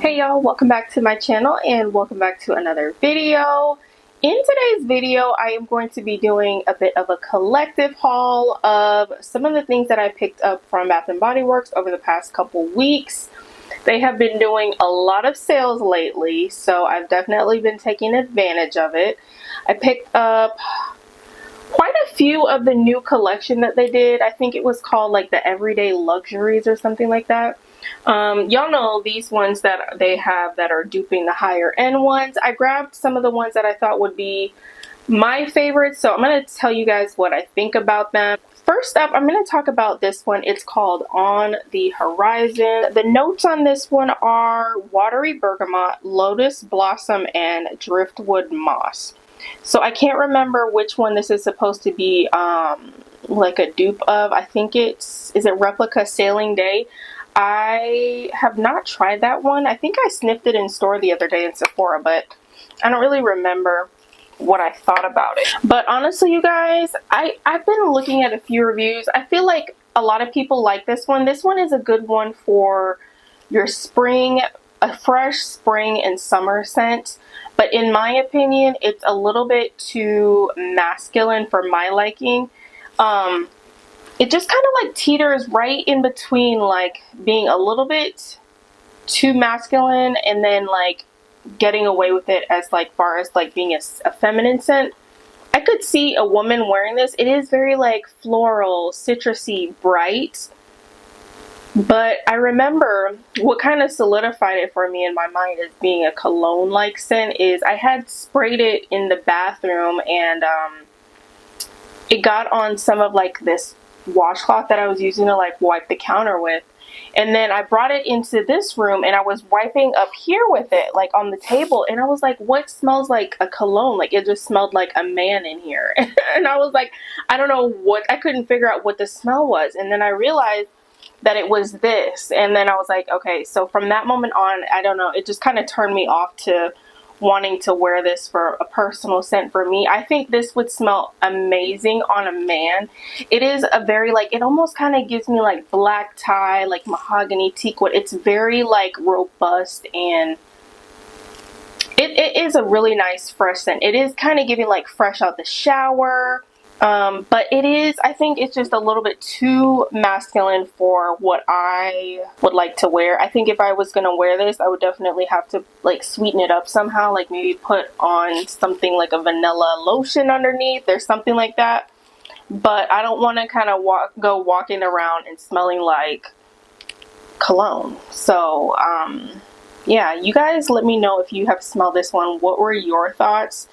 Hey y'all, welcome back to my channel and welcome back to another video. In today's video, I am going to be doing a bit of a collective haul of some of the things that I picked up from Bath & Body Works over the past couple weeks. They have been doing a lot of sales lately, so I've definitely been taking advantage of it. I picked up quite a few of the new collection that they did. I think it was called like the Everyday Luxuries or something like that. Y'all know these ones that they have that are duping the higher end ones. I grabbed some of the ones that I thought would be my favorites, so I'm going to tell you guys what I think about them. First up, I'm going to talk about this one. It's called On the Horizon. The notes on this one are watery bergamot, lotus blossom, and driftwood moss. So I can't remember which one this is supposed to be like a dupe of. I think is it Replica Sailing Day. I have not tried that one. I think I sniffed it in store the other day in Sephora, but I don't really remember what I thought about it. But honestly, you guys, I've been looking at a few reviews. I feel like a lot of people like this one. This one is a good one for your spring, a fresh spring and summer scent. But in my opinion, it's a little bit too masculine for my liking. It just kind of like teeters right in between like being a little bit too masculine and then like getting away with it as like far as like being a feminine scent. I could see a woman wearing this. It is very like floral, citrusy, bright. But I remember what kind of solidified it for me in my mind as being a cologne-like scent is I had sprayed it in the bathroom and it got on some of like this washcloth that I was using to like wipe the counter with. And then I brought it into this room and I was wiping up here with it, like on the table. And I was like, what smells like a cologne? Like it just smelled like a man in here. And I was like, I don't know what, I couldn't figure out what the smell was. And then I realized that it was this. And then I was like, okay, so from that moment on, I don't know, it just kind of turned me off to wanting to wear this for a personal scent for me. I think this would smell amazing on a man. It is a very like, it almost kind of gives me like black tie, like mahogany teakwood. It's very like robust and it is a really nice fresh scent. It is kind of giving like fresh out the shower. But it is, I think it's just a little bit too masculine for what I would like to wear. I think if I was going to wear this, I would definitely have to like sweeten it up somehow, like maybe put on something like a vanilla lotion underneath or something like that. But I don't want to kind of go walking around and smelling like cologne. So, yeah, you guys let me know if you have smelled this one. What were your thoughts?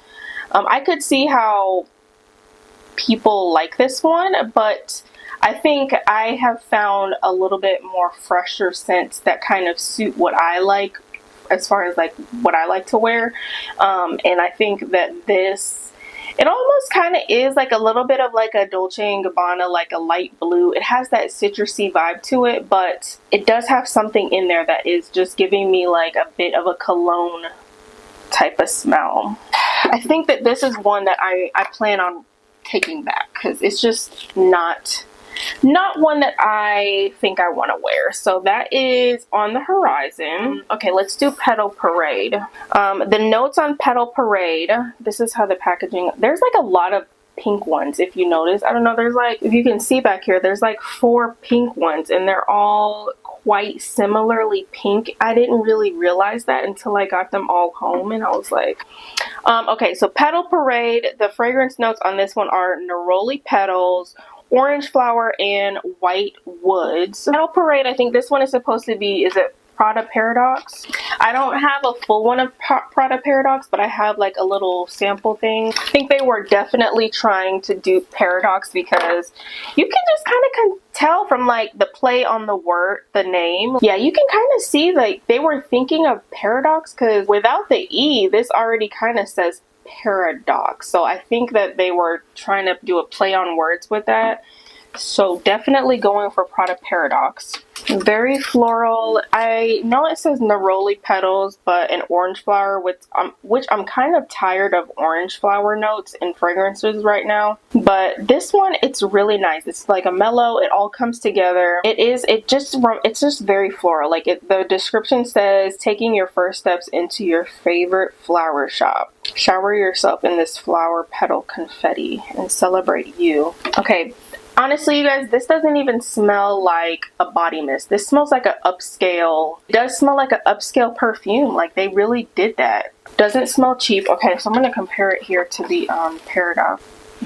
I could see how people like this one, but I think I have found a little bit more fresher scents that kind of suit what I like as far as like what I like to wear. And I think that this, it almost kind of is like a little bit of like a Dolce & Gabbana, like a light blue. It has that citrusy vibe to it, but it does have something in there that is just giving me like a bit of a cologne type of smell. I think that this is one that I plan on taking back because it's just not one that I think I want to wear. So that is On the Horizon. Okay, let's do Petal Parade. The notes on Petal Parade, this is how the packaging, there's like a lot of pink ones if you notice. I don't know, there's like, if you can see back here, there's like 4 pink ones and they're all quite similarly pink. I didn't really realize that until I got them all home and I was like, okay, so Petal Parade, the fragrance notes on this one are neroli petals, orange flower, and white woods. Petal Parade, I think this one is supposed to be, is it Prada Paradox? I don't have a full one of Prada Paradox, but I have like a little sample thing. I think they were definitely trying to do Paradox because you can just kind of tell from like the play on the word, the name. Yeah, you can kind of see like they were thinking of Paradox because without the E, this already kind of says Paradox. So I think that they were trying to do a play on words with that. So definitely going for Product Paradox. Very floral. I know it says neroli petals, but an orange flower, which I'm kind of tired of orange flower notes in fragrances right now. But this one, it's really nice. It's like a mellow. It all comes together. It's just very floral. Like the description says, taking your first steps into your favorite flower shop. Shower yourself in this flower petal confetti and celebrate you. Okay. Honestly, you guys, this doesn't even smell like a body mist. This smells like an upscale. It does smell like an upscale perfume. Like they really did that. Doesn't smell cheap. Okay, so I'm going to compare it here to the Paradox.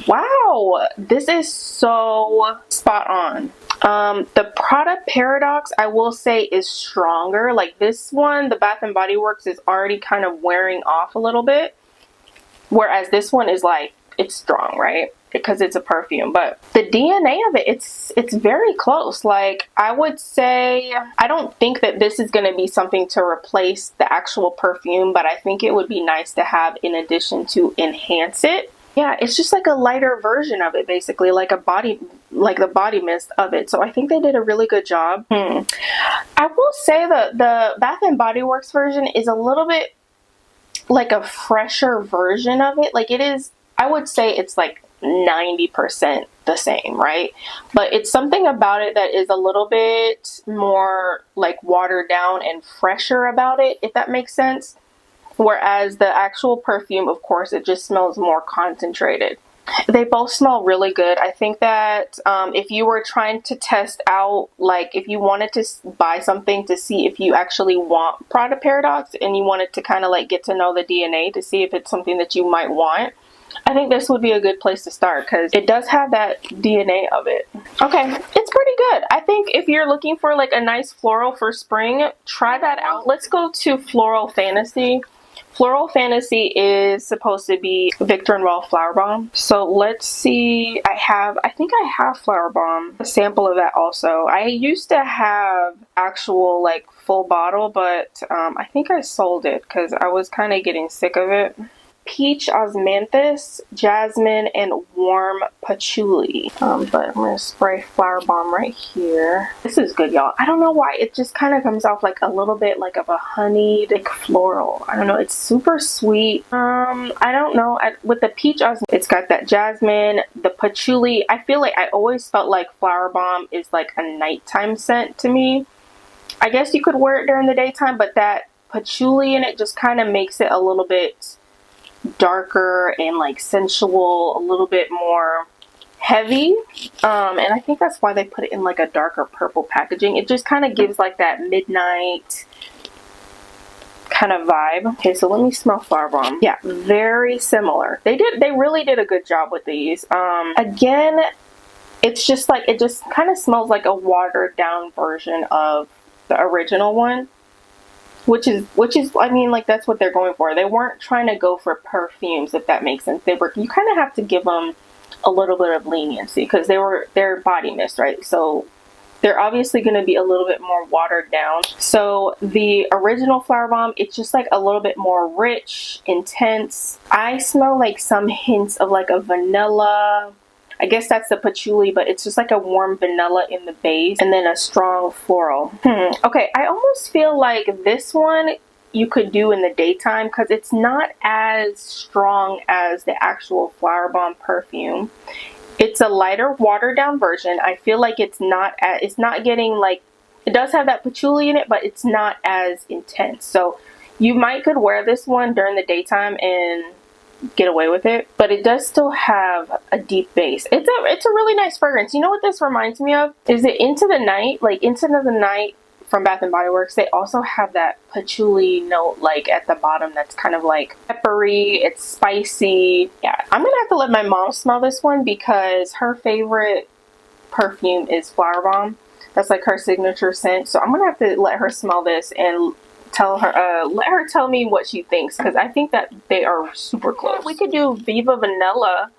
Wow, this is so spot on. The Product Paradox, I will say, is stronger. Like this one, the Bath & Body Works, is already kind of wearing off a little bit. Whereas this one is like, it's strong, right? Because it's a perfume. But the DNA of it, it's very close. Like I would say, I don't think that this is going to be something to replace the actual perfume, but I think it would be nice to have in addition to enhance it. Yeah, it's just like a lighter version of it, basically, like the body mist of it. So I think they did a really good job. I will say that the Bath & Body Works version is a little bit like a fresher version of it. Like it is, I would say it's like 90% the same, right? But it's something about it that is a little bit more like watered down and fresher about it, if that makes sense. Whereas the actual perfume, of course, it just smells more concentrated. They both smell really good. I think that if you were trying to test out, like if you wanted to buy something to see if you actually want Product Paradox and you wanted to kind of like get to know the DNA to see if it's something that you might want, I think this would be a good place to start because it does have that DNA of it. Okay, it's pretty good. I think if you're looking for like a nice floral for spring, try that out. Let's go to Floral Fantasy. Floral Fantasy is supposed to be Victor & Rolf Flower Bomb. So let's see. I think I have Flower Bomb, a sample of that also. I used to have actual like full bottle, but I think I sold it because I was kind of getting sick of it. Peach Osmanthus, Jasmine, and Warm Patchouli. But I'm going to spray Flower Bomb right here. This is good, y'all. I don't know why. It just kind of comes off like a little bit like of a honeyed like floral. I don't know. It's super sweet. I don't know. With the Peach Osmanthus, it's got that Jasmine, the Patchouli. I feel like I always felt like Flower Bomb is like a nighttime scent to me. I guess you could wear it during the daytime, but that patchouli in it just kind of makes it a little bit darker and like sensual, a little bit more heavy, and I think that's why they put it in like a darker purple packaging. It just kind of gives like that midnight kind of vibe. Okay, so let me smell Flower Bomb. Yeah, very similar. They really did a good job with these. Again, it's just like, it just kind of smells like a watered down version of the original one. Which is, I mean, like, that's what they're going for. They weren't trying to go for perfumes, if that makes sense. You kind of have to give them a little bit of leniency because they're body mist, right? So they're obviously going to be a little bit more watered down. So the original Flower Bomb, it's just like a little bit more rich, intense. I smell like some hints of like a vanilla. I guess that's the patchouli, but it's just like a warm vanilla in the base and then a strong floral. Okay, I almost feel like this one you could do in the daytime because it's not as strong as the actual Flower Bomb perfume. It's a lighter, watered down version. I feel like it's not getting like, it does have that patchouli in it, but it's not as intense. So you could wear this one during the daytime and get away with it, but it does still have a deep base. It's a really nice fragrance. You know what this reminds me of? Is it Into the Night? Like Into the Night from Bath & Body Works, they also have that patchouli note like at the bottom that's kind of like peppery, it's spicy. Yeah, I'm gonna have to let my mom smell this one because her favorite perfume is Flower Bomb. That's like her signature scent. So I'm gonna have to let her smell this and let her tell me what she thinks because I think that they are super close. We could do Viva Vanilla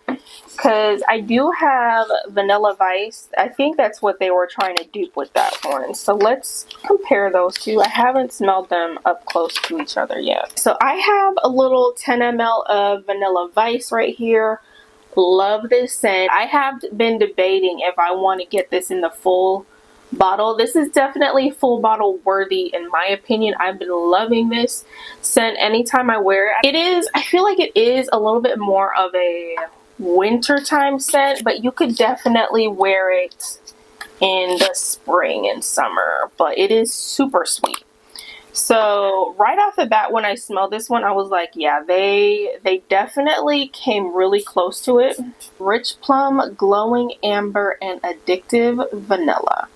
because I do have Vanilla Vice. I think that's what they were trying to dupe with that one. So let's compare those two. I haven't smelled them up close to each other yet. So I have a little 10 ml of Vanilla Vice right here. Love this scent. I have been debating if I want to get this in the full bottle. This is definitely full bottle worthy in my opinion. I've been loving this scent anytime I wear it. I feel like it is a little bit more of a wintertime scent, but you could definitely wear it in the spring and summer, but it is super sweet. So right off the bat, when I smelled this one, I was like, yeah, they definitely came really close to it. Rich plum, glowing amber, and addictive vanilla.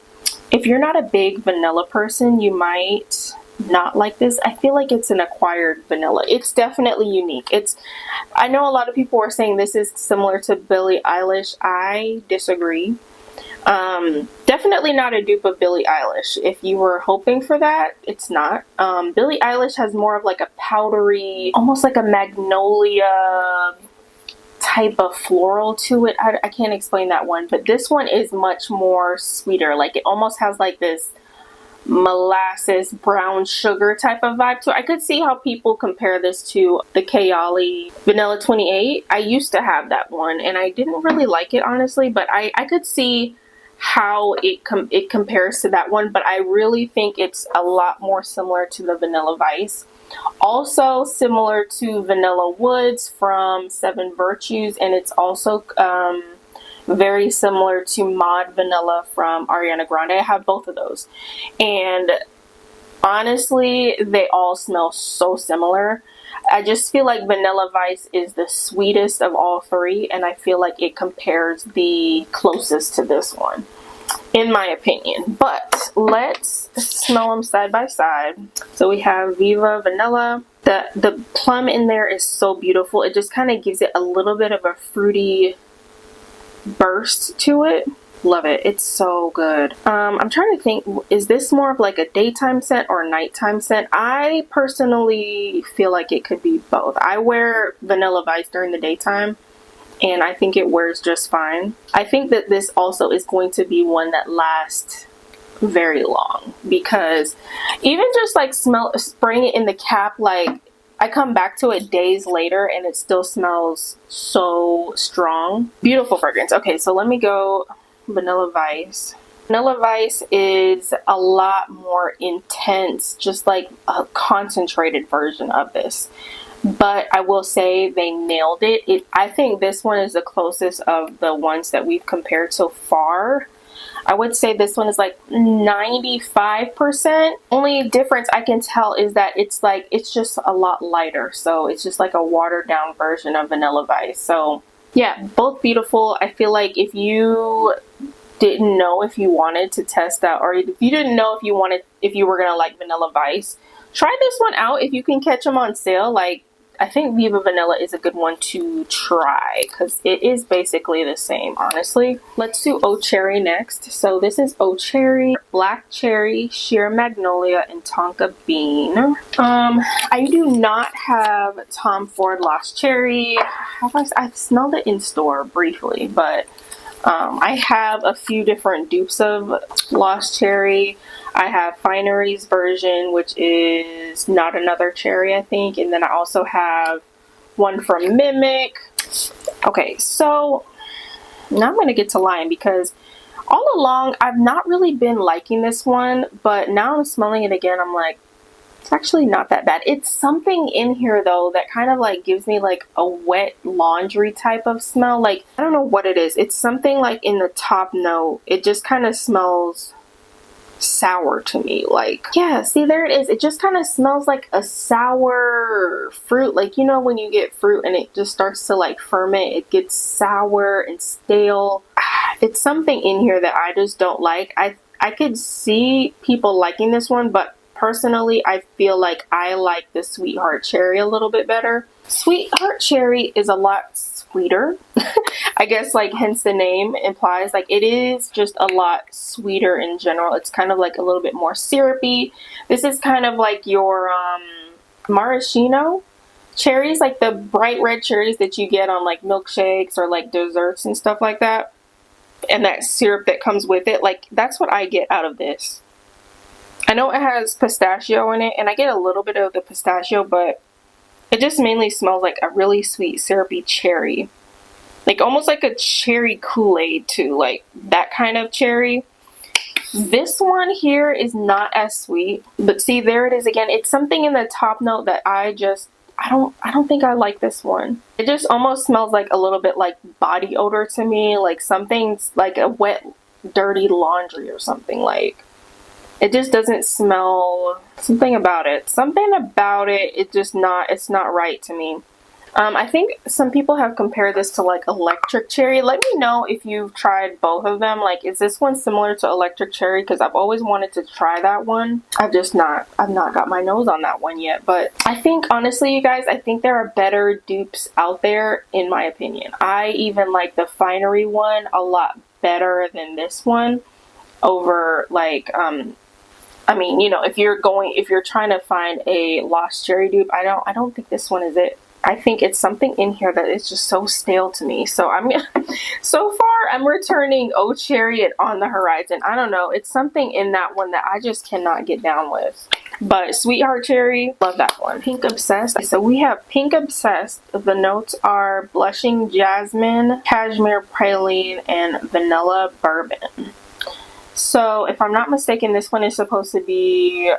If you're not a big vanilla person, you might not like this. I feel like it's an acquired vanilla. It's definitely unique. I know a lot of people are saying this is similar to Billie Eilish. I disagree. Definitely not a dupe of Billie Eilish. If you were hoping for that, it's not. Billie Eilish has more of like a powdery, almost like a magnolia type of floral to it. I can't explain that one, but this one is much more sweeter. Like it almost has like this molasses brown sugar type of vibe to it. I could see how people compare this to the Kayali Vanilla 28. I used to have that one and I didn't really like it honestly, but I could see how it compares to that one, but I really think it's a lot more similar to the Vanilla Vice. Also similar to Vanilla Woods from Seven Virtues, and it's also very similar to Mod Vanilla from Ariana Grande. I have both of those, and honestly they all smell so similar. I just feel like Vanilla Vice is the sweetest of all three, and I feel like it compares the closest to this one, in my opinion. But let's smell them side by side. So we have Viva Vanilla. The plum in there is so beautiful. It just kind of gives it a little bit of a fruity burst to it. Love it. It's so good. I'm trying to think, is this more of like a daytime scent or a nighttime scent? I personally feel like it could be both. I wear Vanilla Vice during the daytime and I think it wears just fine. I think that this also is going to be one that lasts very long, because even just like spraying it in the cap, like I come back to it days later and it still smells so strong. Beautiful fragrance. Okay, so let me go Vanilla Vice. Vanilla Vice is a lot more intense, just like a concentrated version of this. But I will say they nailed it. I think this one is the closest of the ones that we've compared so far. I would say this one is like 95%. Only difference I can tell is that it's just a lot lighter. So it's just like a watered down version of Vanilla Vice. So yeah, both beautiful. I feel like if you didn't know if you wanted to test out, or if you didn't know if you were gonna like Vanilla Vice, try this one out if you can catch them on sale. Like, I think Viva Vanilla is a good one to try because it is basically the same, honestly. Let's do Oh Cherry next. So this is Oh Cherry, Black Cherry, Sheer Magnolia, and Tonka Bean. I do not have Tom Ford Lost Cherry. I've smelled it in store briefly, but I have a few different dupes of Lost Cherry. I have Finery's version, which is Not Another Cherry, I think. And then I also have one from Mimic. Okay, so now I'm going to get to lying, because all along I've not really been liking this one. But now I'm smelling it again. I'm like, it's actually not that bad. It's something in here though that kind of like gives me like a wet laundry type of smell. Like, I don't know what it is. It's something like in the top note. It just kind of smells sour to me. Like, yeah, see, there it is. It just kind of smells like a sour fruit. Like, you know, when you get fruit and it just starts to like ferment, it gets sour and stale. It's something in here that I just don't like. I could see people liking this one, but personally, I feel like I like the Sweetheart Cherry a little bit better. Sweetheart Cherry is a lot sweeter. I guess, like, hence the name implies, like, it is just a lot sweeter in general. It's kind of like a little bit more syrupy. This is kind of like your maraschino cherries, like the bright red cherries that you get on like milkshakes or like desserts and stuff like that. And that syrup that comes with it, like, that's what I get out of this. I know it has pistachio in it, and I get a little bit of the pistachio, but it just mainly smells like a really sweet syrupy cherry. like almost like a cherry Kool-Aid too, like that kind of cherry. This one here is not as sweet, but see, there it is again. It's something in the top note that I don't think I like this one. It just almost smells like a little bit like body odor to me, like something's like a wet, dirty laundry or something. Like, it just doesn't smell, something about it. Something about it, it's not right to me. I think some people have compared this to like electric cherry. Let me know if you've tried both of them. Like, is this one similar to electric cherry? Because I've always wanted to try that one. I've not got my nose on that one yet. But I think, honestly, you guys, I think there are better dupes out there, in my opinion. I even like the Finery one a lot better than this one over like, I mean, you know, if you're trying to find a lost cherry dupe, I don't think this one is it. I think it's something in here that is just so stale to me. So so far I'm returning Oh Cherry and On the Horizon. I don't know. It's something in that one that I just cannot get down with. But Sweetheart Cherry, love that one. Pink Obsessed. So we have Pink Obsessed. The notes are Blushing Jasmine, Cashmere Praline, and Vanilla Bourbon. So if I'm not mistaken, this one is supposed to be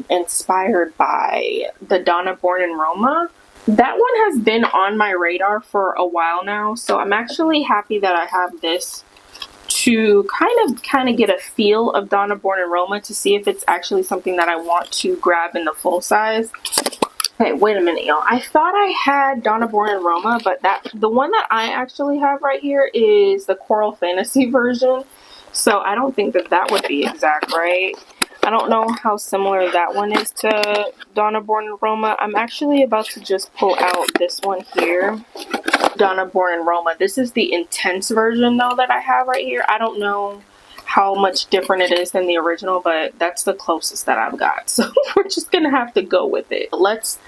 inspired by the Donna Born in Roma. That one has been on my radar for a while now, so I'm actually happy that I have this to kind of get a feel of Donna Born in Roma, to see if it's actually something that I want to grab in the full size. Okay, wait a minute, y'all. I thought I had Donna Born in Roma, but the one that I actually have right here is the Coral Fantasy version. So I don't think that would be exact, right? I don't know how similar that one is to Donna Born in Roma. I'm actually about to just pull out this one here, Donna Born in Roma. This is the intense version though that I have right here. I don't know how much different it is than the original, but that's the closest that I've got. So we're just gonna have to go with it. Let's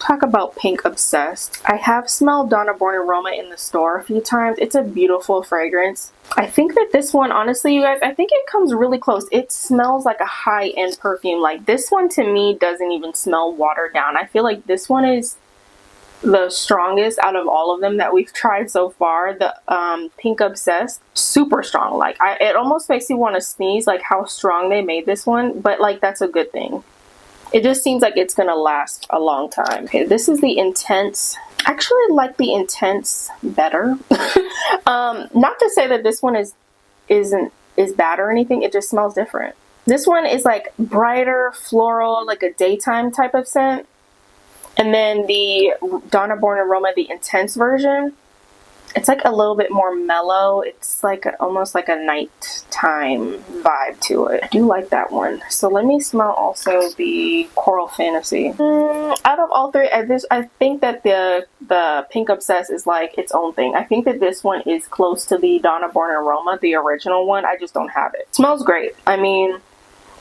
talk about Pink Obsessed. I have smelled Donna Born in Roma in the store a few times. It's a beautiful fragrance. I think that this one, honestly, you guys, I think it comes really close. It smells like a high-end perfume. Like, this one to me doesn't even smell watered down. I feel like this one is the strongest out of all of them that we've tried so far. The Pink Obsessed, super strong. Like, it almost makes you want to sneeze, like how strong they made this one, but like that's a good thing. It just seems like it's gonna last a long time. Okay, this is the Intense. I actually like the Intense better. Not to say that this one is bad or anything. It just smells different. This one is like brighter, floral, like a daytime type of scent. And then the Donna Born in Roma, the Intense version, it's like a little bit more mellow. It's like almost like a nighttime vibe to it. I do like that one. So let me smell also the Coral Fantasy. Out of all three, I think that the Pink Obsessed is like its own thing. I think that this one is close to the Donna Born in Roma, the original one. I just don't have it. It smells great. I mean,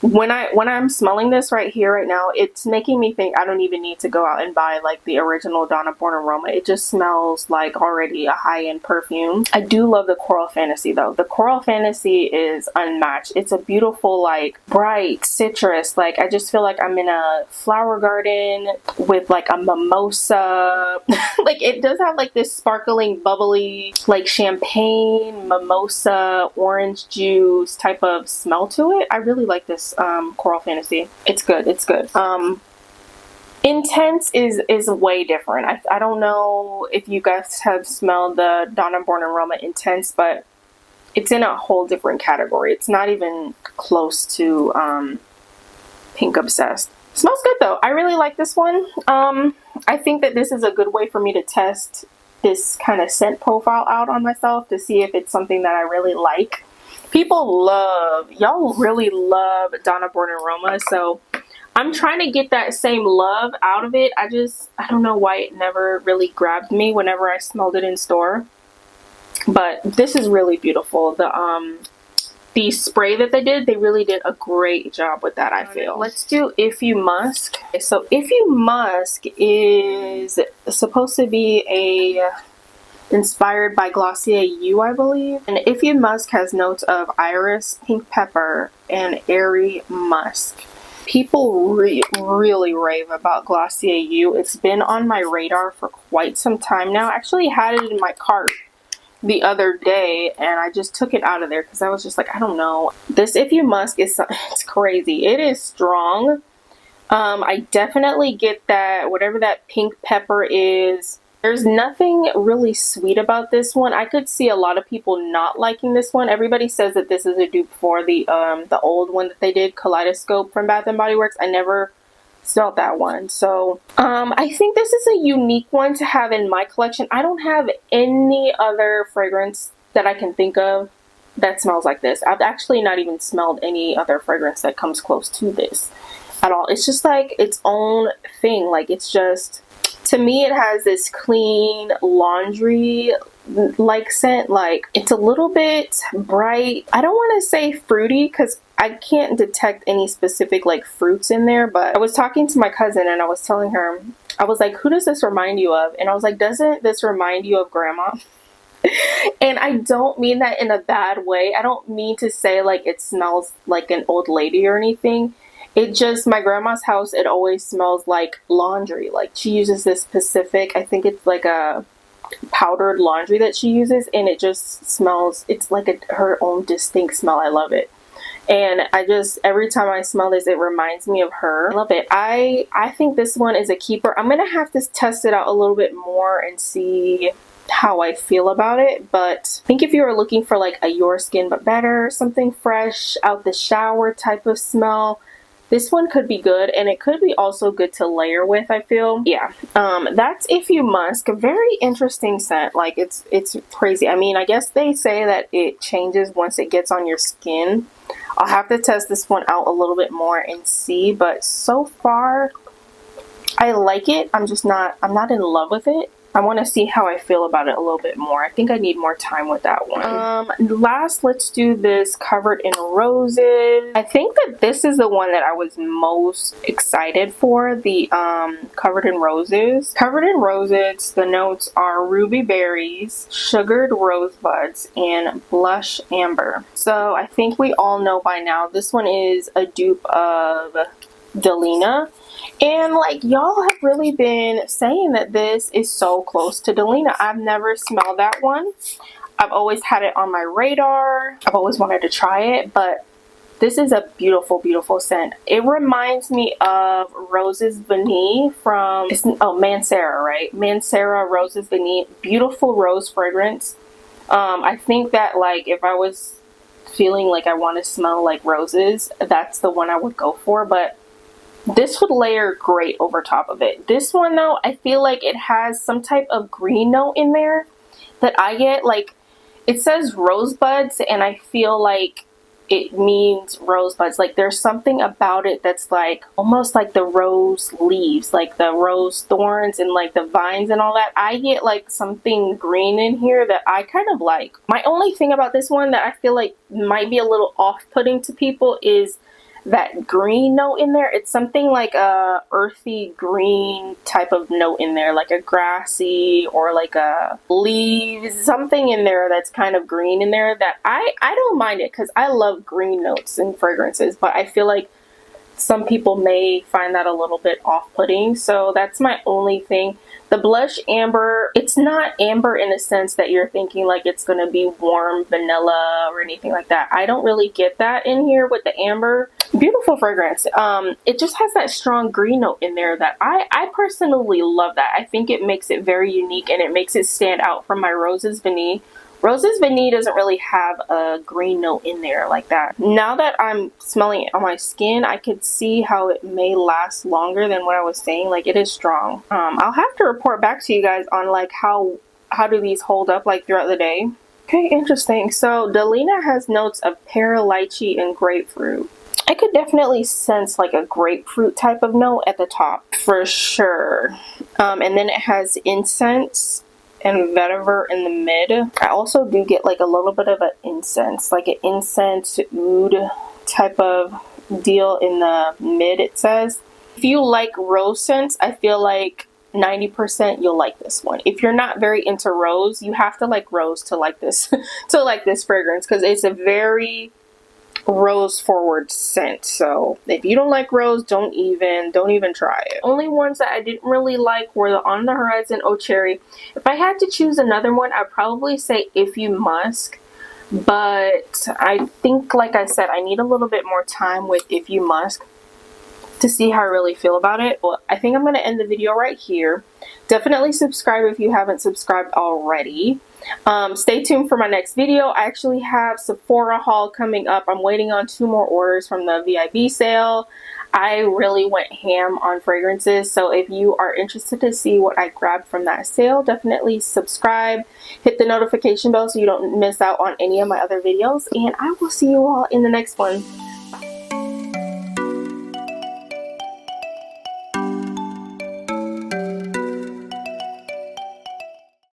when I'm smelling this right here right now, it's making me think I don't even need to go out and buy like the original Donna Born in Roma. It just smells like already a high-end perfume. I do love the Coral Fantasy though. The Coral Fantasy is unmatched. It's a beautiful, like bright citrus. Like, I just feel like I'm in a flower garden with like a mimosa. Like, it does have like this sparkling, bubbly, like champagne, mimosa, orange juice type of smell to it. I really like this Coral Fantasy. It's good. It's good. Intense is way different. I don't know if you guys have smelled the Donna Born in Roma Intense, but it's in a whole different category. It's not even close to Pink Obsessed. Smells good though. I really like this one. I think that this is a good way for me to test this kind of scent profile out on myself to see if it's something that I really like. Y'all really love Donna Born in Roma, so I'm trying to get that same love out of it. I don't know why it never really grabbed me whenever I smelled it in store. But this is really beautiful. The spray that they really did a great job with that, I feel. Let's do If You Musk. So If You Musk is supposed to be inspired by Glossier You, I believe. And If You Musk has notes of iris, pink pepper, and airy musk. People really rave about Glossier You. It's been on my radar for quite some time now. I actually had it in my cart the other day and I just took it out of there because I was just like, I don't know. This If You Musk is it's crazy. It is strong. I definitely get that whatever that pink pepper is. There's nothing really sweet about this one. I could see a lot of people not liking this one. Everybody says that this is a dupe for the old one that they did, Kaleidoscope from Bath and Body Works. I never smelled that one. So I think this is a unique one to have in my collection. I don't have any other fragrance that I can think of that smells like this. I've actually not even smelled any other fragrance that comes close to this at all. It's just like its own thing. Like, it's just, to me, it has this clean laundry like scent. Like, it's a little bit bright. I don't want to say fruity because I can't detect any specific like fruits in there, but I was talking to my cousin and I was telling her, I was like, who does this remind you of? And I was like, doesn't this remind you of grandma? And I don't mean that in a bad way. I don't mean to say like it smells like an old lady or anything. It just, my grandma's house, it always smells like laundry. Like, she uses this specific, I think it's like a powdered laundry that she uses, and it just smells, it's like her own distinct smell. I love it. And I just, every time I smell this, it reminds me of her. I love it. I think this one is a keeper. I'm going to have to test it out a little bit more and see how I feel about it. But I think if you are looking for like a Your Skin But Better, something fresh, out the shower type of smell, this one could be good, and it could be also good to layer with, I feel. Yeah, that's If You Musk. A very interesting scent. Like, it's crazy. I mean, I guess they say that it changes once it gets on your skin. I'll have to test this one out a little bit more and see, but so far I like it. I'm not in love with it. I want to see how I feel about it a little bit more. I think I need more time with that one. Last, let's do this Covered in Roses. I think that this is the one that I was most excited for, the Covered in Roses. Covered in Roses, the notes are ruby berries, sugared rosebuds, and blush amber. So I think we all know by now this one is a dupe of Delina. And like, y'all have really been saying that this is so close to Delina. I've never smelled that one. I've always had it on my radar. I've always wanted to try it, but this is a beautiful, beautiful scent. It reminds me of Roses Vanille from, Mancera, right? Mancera Roses Vanille. Beautiful rose fragrance. I think that like if I was feeling like I want to smell like roses, that's the one I would go for, but this would layer great over top of it. This one though, I feel like it has some type of green note in there that I get. Like, it says rosebuds and I feel like it means rosebuds. Like, there's something about it that's like almost like the rose leaves, like the rose thorns and like the vines and all that. I get like something green in here that I kind of like. My only thing about this one that I feel like might be a little off-putting to people is that green note in there. It's something like a earthy green type of note in there, like a grassy or like a leaves, something in there that's kind of green in there that I don't mind it because I love green notes in fragrances, but I feel like some people may find that a little bit off-putting. So that's my only thing. The blush amber, it's not amber in a sense that you're thinking like it's going to be warm vanilla or anything like that. I don't really get that in here with the amber. Beautiful fragrance. It just has that strong green note in there that I personally love that. I think it makes it very unique and it makes it stand out from my Roses Vanille. Roses Vanille doesn't really have a green note in there like that. Now that I'm smelling it on my skin, I could see how it may last longer than what I was saying. Like, it is strong. I'll have to report back to you guys on like how do these hold up like throughout the day. Okay, interesting. So Delina has notes of pear, lychee, and grapefruit. I could definitely sense like a grapefruit type of note at the top for sure. And then it has incense and vetiver in the mid. I also do get like a little bit of an incense, like an incense oud type of deal in the mid, it says. If you like rose scents, I feel like 90% you'll like this one. If you're not very into rose, you have to like rose to like this to like this fragrance, because it's a very rose forward scent. So if you don't like rose, don't even try it. Only ones that I didn't really like were the On the Horizon Oh Cherry. If I had to choose another one, I'd probably say If You Musk. But I think, like I said, I need a little bit more time with If You Musk to see how I really feel about it. Well, I think I'm going to end the video right here. Definitely subscribe if you haven't subscribed already. Stay tuned for my next video. I actually have Sephora haul coming up. I'm waiting on 2 more orders from the VIVA sale. I really went ham on fragrances, so if you are interested to see what I grabbed from that sale, definitely subscribe. Hit the notification bell so you don't miss out on any of my other videos, and I will see you all in the next one.